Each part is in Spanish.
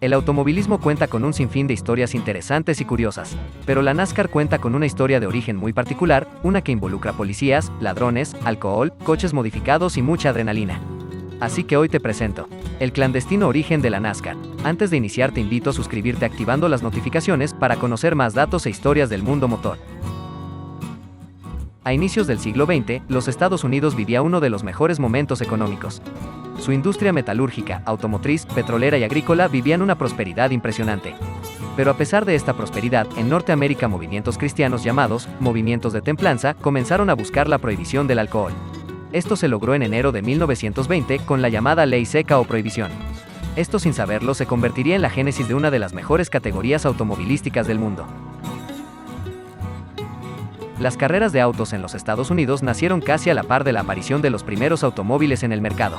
El automovilismo cuenta con un sinfín de historias interesantes y curiosas, pero la NASCAR cuenta con una historia de origen muy particular, una que involucra policías, ladrones, alcohol, coches modificados y mucha adrenalina. Así que hoy te presento el clandestino origen de la NASCAR. Antes de iniciar te invito a suscribirte activando las notificaciones para conocer más datos e historias del mundo motor. A inicios del siglo XX, los Estados Unidos vivía uno de los mejores momentos económicos. Su industria metalúrgica, automotriz, petrolera y agrícola vivían una prosperidad impresionante. Pero a pesar de esta prosperidad, en Norteamérica movimientos cristianos llamados movimientos de templanza comenzaron a buscar la prohibición del alcohol. Esto se logró en enero de 1920 con la llamada Ley Seca o Prohibición. Esto sin saberlo se convertiría en la génesis de una de las mejores categorías automovilísticas del mundo. Las carreras de autos en los Estados Unidos nacieron casi a la par de la aparición de los primeros automóviles en el mercado.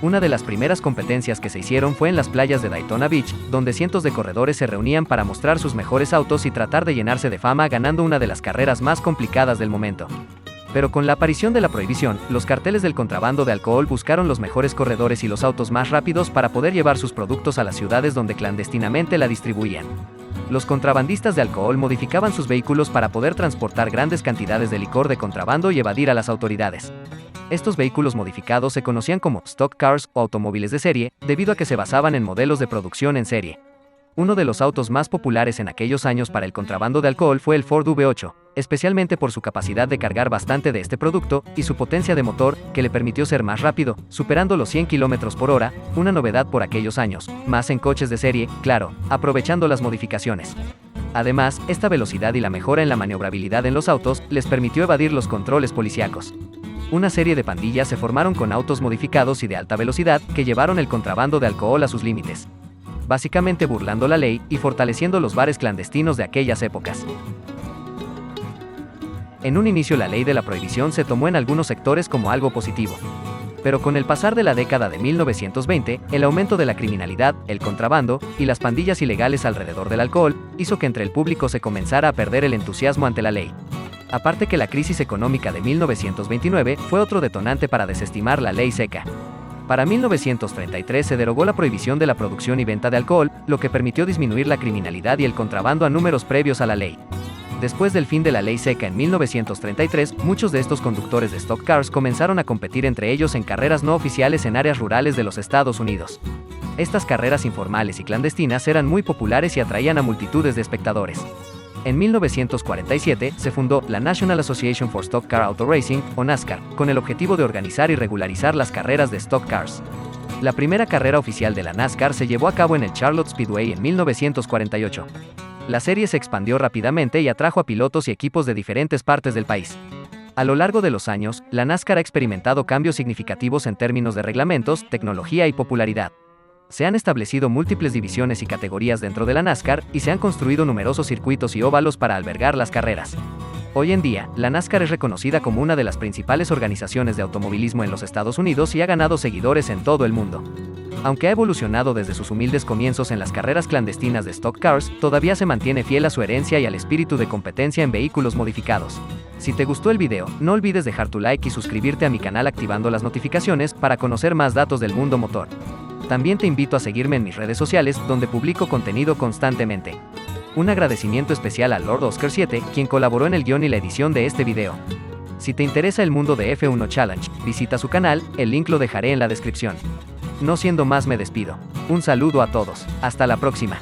Una de las primeras competencias que se hicieron fue en las playas de Daytona Beach, donde cientos de corredores se reunían para mostrar sus mejores autos y tratar de llenarse de fama ganando una de las carreras más complicadas del momento. Pero con la aparición de la prohibición, los carteles del contrabando de alcohol buscaron los mejores corredores y los autos más rápidos para poder llevar sus productos a las ciudades donde clandestinamente la distribuían. Los contrabandistas de alcohol modificaban sus vehículos para poder transportar grandes cantidades de licor de contrabando y evadir a las autoridades. Estos vehículos modificados se conocían como stock cars o automóviles de serie, debido a que se basaban en modelos de producción en serie. Uno de los autos más populares en aquellos años para el contrabando de alcohol fue el Ford V8, especialmente por su capacidad de cargar bastante de este producto y su potencia de motor, que le permitió ser más rápido, superando los 100 km por hora, una novedad por aquellos años, más en coches de serie, claro, aprovechando las modificaciones. Además, esta velocidad y la mejora en la maniobrabilidad en los autos les permitió evadir los controles policíacos. Una serie de pandillas se formaron con autos modificados y de alta velocidad que llevaron el contrabando de alcohol a sus límites, básicamente burlando la ley y fortaleciendo los bares clandestinos de aquellas épocas. En un inicio la ley de la prohibición se tomó en algunos sectores como algo positivo. Pero con el pasar de la década de 1920, el aumento de la criminalidad, el contrabando y las pandillas ilegales alrededor del alcohol hizo que entre el público se comenzara a perder el entusiasmo ante la ley. Aparte que la crisis económica de 1929 fue otro detonante para desestimar la ley seca. Para 1933 se derogó la prohibición de la producción y venta de alcohol, lo que permitió disminuir la criminalidad y el contrabando a números previos a la ley. Después del fin de la ley seca en 1933, muchos de estos conductores de stock cars comenzaron a competir entre ellos en carreras no oficiales en áreas rurales de los Estados Unidos. Estas carreras informales y clandestinas eran muy populares y atraían a multitudes de espectadores. En 1947 se fundó la National Association for Stock Car Auto Racing, o NASCAR, con el objetivo de organizar y regularizar las carreras de stock cars. La primera carrera oficial de la NASCAR se llevó a cabo en el Charlotte Speedway en 1948. La serie se expandió rápidamente y atrajo a pilotos y equipos de diferentes partes del país. A lo largo de los años, la NASCAR ha experimentado cambios significativos en términos de reglamentos, tecnología y popularidad. Se han establecido múltiples divisiones y categorías dentro de la NASCAR y se han construido numerosos circuitos y óvalos para albergar las carreras. Hoy en día, la NASCAR es reconocida como una de las principales organizaciones de automovilismo en los Estados Unidos y ha ganado seguidores en todo el mundo. Aunque ha evolucionado desde sus humildes comienzos en las carreras clandestinas de stock cars, todavía se mantiene fiel a su herencia y al espíritu de competencia en vehículos modificados. Si te gustó el video, no olvides dejar tu like y suscribirte a mi canal activando las notificaciones para conocer más datos del mundo motor. También te invito a seguirme en mis redes sociales, donde publico contenido constantemente. Un agradecimiento especial a Lord Oscar 7, quien colaboró en el guión y la edición de este video. Si te interesa el mundo de F1 Challenge, visita su canal, el link lo dejaré en la descripción. No siendo más me despido. Un saludo a todos. Hasta la próxima.